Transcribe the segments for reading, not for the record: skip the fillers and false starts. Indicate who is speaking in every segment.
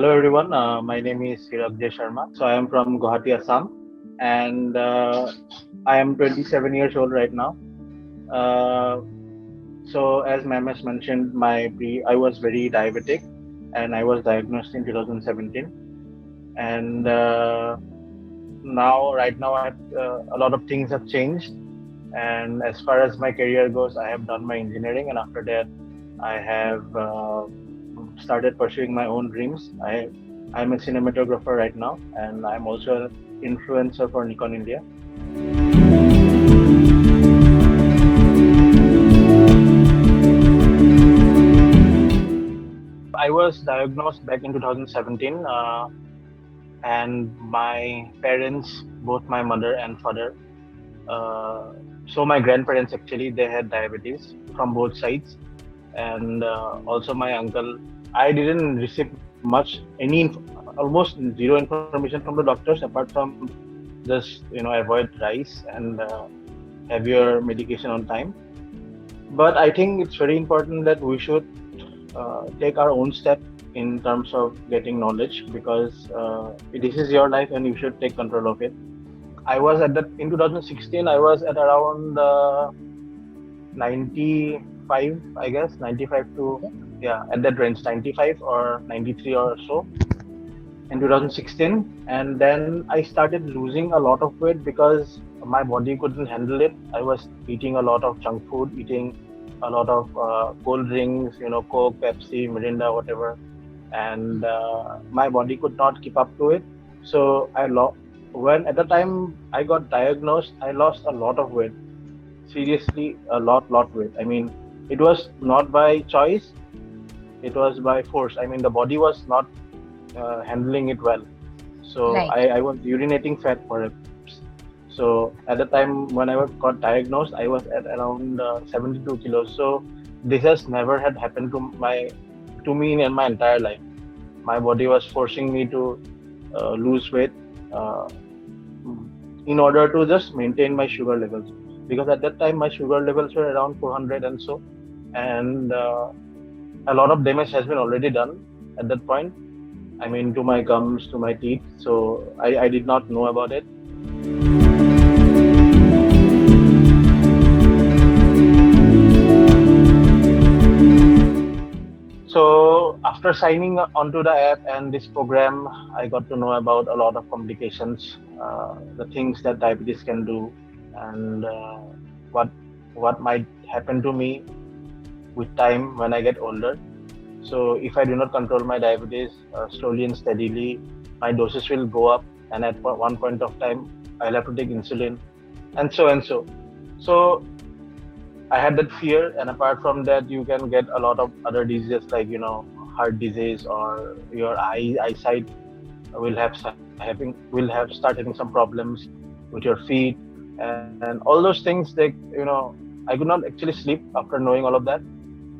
Speaker 1: Hello everyone, my name is Hirabjay Sharma. So I am from Guwahati, Assam, and I am 27 years old right now. Uh, so as ma'am has mentioned, I was very diabetic, and I was diagnosed in 2017. And right now, a lot of things have changed. And as far as my career goes, I have done my engineering, and after that, I have started pursuing my own dreams. I'm a cinematographer right now, and I'm also an influencer for Nikon India. I was diagnosed back in 2017, and my parents, both my mother and father, uh, so my grandparents actually, they had diabetes from both sides, and also my uncle. I didn't receive almost zero information from the doctors apart from just avoid rice and have your medication on time. But I think it's very important that we should take our own step in terms of getting knowledge, because this is your life and you should take control of it. I was at that in 2016. I was at around 95, I guess, 95 to, yeah, at that range, 95 or 93 or so in 2016. And then I started losing a lot of weight because my body couldn't handle it. I was eating a lot of junk food, eating a lot of cold drinks, Coke, Pepsi, Mirinda, whatever, and my body could not keep up to it. So when at the time I got diagnosed, I lost a lot of weight. Seriously, a lot weight. I mean, it was not by choice, it was by force. I mean, the body was not handling it well. So
Speaker 2: Right.
Speaker 1: I was urinating fat perhaps. So at the time when got diagnosed, I was at around 72 kilos. So this has never had happened to me in my entire life. My body was forcing me to lose weight uh, in order to just maintain my sugar levels, because at that time my sugar levels were around 400 and so, and a lot of damage has been already done at that point. I mean, to my gums, to my teeth. So I did not know about it. So after signing onto the app and this program, I got to know about a lot of complications, the things that diabetes can do, and what what might happen to me with time when I get older. So if I do not control my diabetes slowly and steadily, my doses will go up, and at one point of time, I'll have to take insulin, and so and so. So I had that fear, and apart from that, you can get a lot of other diseases like heart disease, or your eyesight will have start having some problems with your feet, and all those things. I could not actually sleep after knowing all of that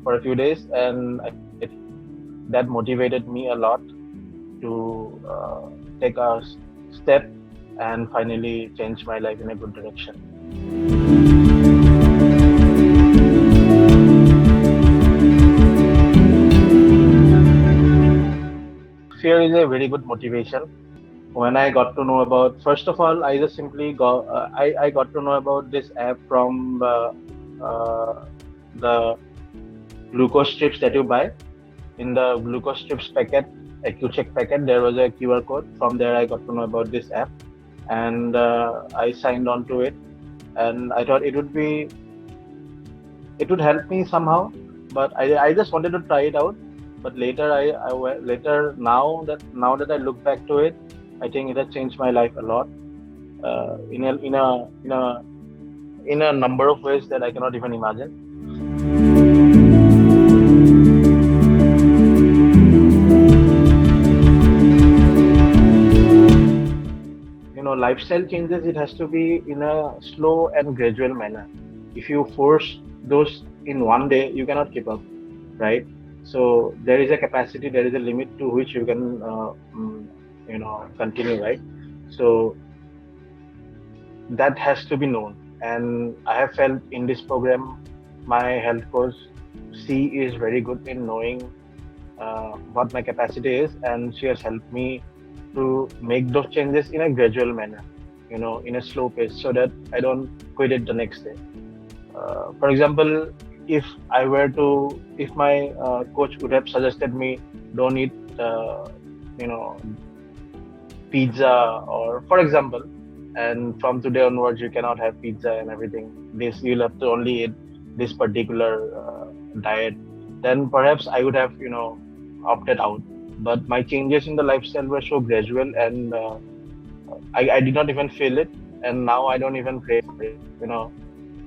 Speaker 1: for a few days, and I think that motivated me a lot to take a step and finally change my life in a good direction. Fear is a very good motivation. When I got to know about, first of all, I just simply I got to know about this app from the glucose strips that you buy. In the glucose strips packet, AccuCheck packet, there was a QR code. From there, I got to know about this app, and I signed on to it. And I thought it would help me somehow, but I just wanted to try it out. But later, later now that I look back to it, I think it has changed my life a lot, in a number of ways that I cannot even imagine. Lifestyle changes, it has to be in a slow and gradual manner. If you force those in one day, you cannot keep up, right? So there is a capacity, there is a limit to which you can continue, right? So that has to be known. And I have felt in this program, my health coach, C, is very good in knowing what my capacity is, and she has helped me to make those changes in a gradual manner, in a slow pace, so that I don't quit it the next day. For example, if if my coach would have suggested me, don't eat, you know, pizza, or for example, and from today onwards you cannot have pizza and everything. This you'll have to only eat this particular diet. Then perhaps I would have, opted out. But my changes in the lifestyle were so gradual, and I did not even feel it, and now I don't even crave for it.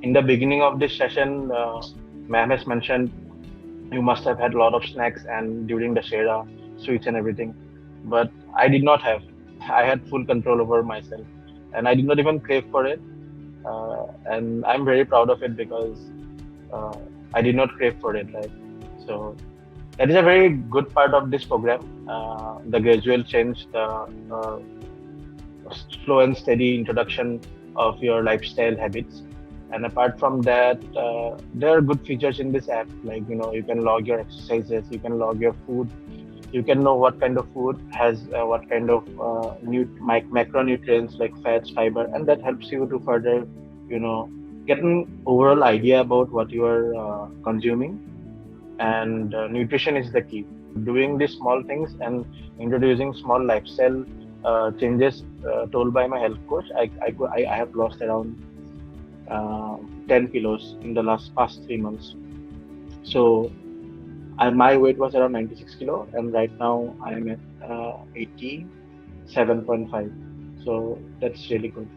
Speaker 1: In the beginning of this session, ma'am has mentioned you must have had a lot of snacks and during the Shera, sweets and everything. But I did not have. I had full control over myself, and I did not even crave for it. And I'm very proud of it because uh, I did not crave for it, right? So that is a very good part of this program. The gradual change, the slow and steady introduction of your lifestyle habits. And apart from that, there are good features in this app. Like, you can log your exercises, you can log your food, you can know what kind of food has what kind of macronutrients like fats, fiber, and that helps you to further, you know, get an overall idea about what you are consuming. And nutrition is the key. Doing these small things and introducing small lifestyle changes told by my health coach, I have lost around uh, 10 kilos in the past 3 months. So my weight was around 96 kilo, and right now I am at 87.5. So that's really good.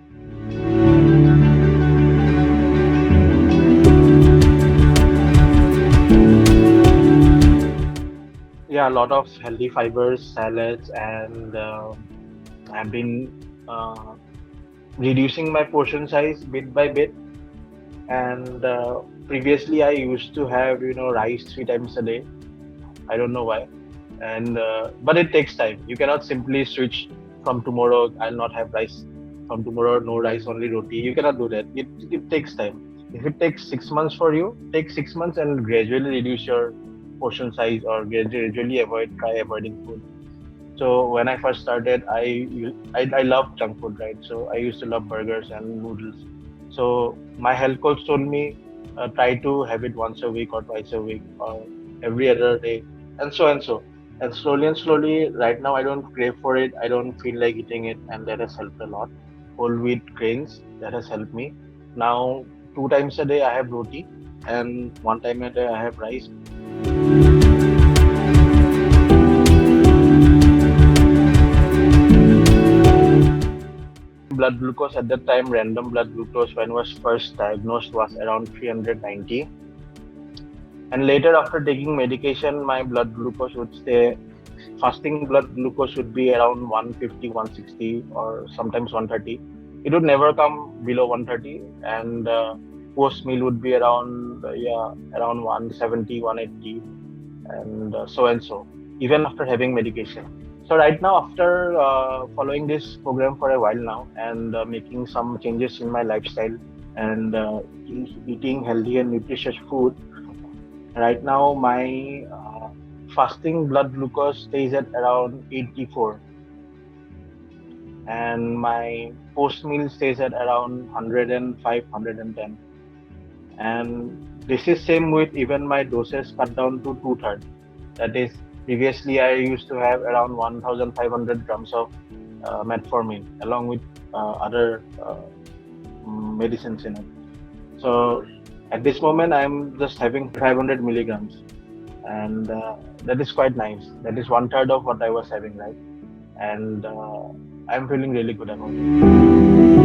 Speaker 1: Yeah, a lot of healthy fibers, salads, and I've been uh, reducing my portion size bit by bit. And previously, I used to have, rice 3 times a day. I don't know why. And but it takes time. You cannot simply switch from tomorrow. I'll not have rice. From tomorrow, no rice, only roti. You cannot do that. It takes time. If it takes 6 months for you, take 6 months and gradually reduce your portion size, or gradually try avoiding food. So when I first started, I love junk food, right? So I used to love burgers and noodles. So my health coach told me, try to have it once a week or twice a week or every other day, and so and so. And slowly, right now I don't crave for it. I don't feel like eating it, and that has helped a lot. Whole wheat grains, that has helped me. Now 2 times a day I have roti, and 1 time a day I have rice. Blood glucose at that time, random blood glucose when was first diagnosed was around 390. And later, after taking medication, my blood glucose would stay, fasting blood glucose would be around 150, 160, or sometimes 130. It would never come below 130. And post meal would be around, yeah, around 170, 180, and so, even after having medication. So right now, after following this program for a while now, and making some changes in my lifestyle, and eating healthy and nutritious food, right now my fasting blood glucose stays at around 84, and my post meal stays at around 105, 110. And this is same with even my doses cut down to two-thirds. That is, previously I used to have around 1,500 grams of metformin along with other medicines in it. So at this moment, I'm just having 500 milligrams, and that is quite nice. That is one third of what I was having, right? And I'm feeling really good about it.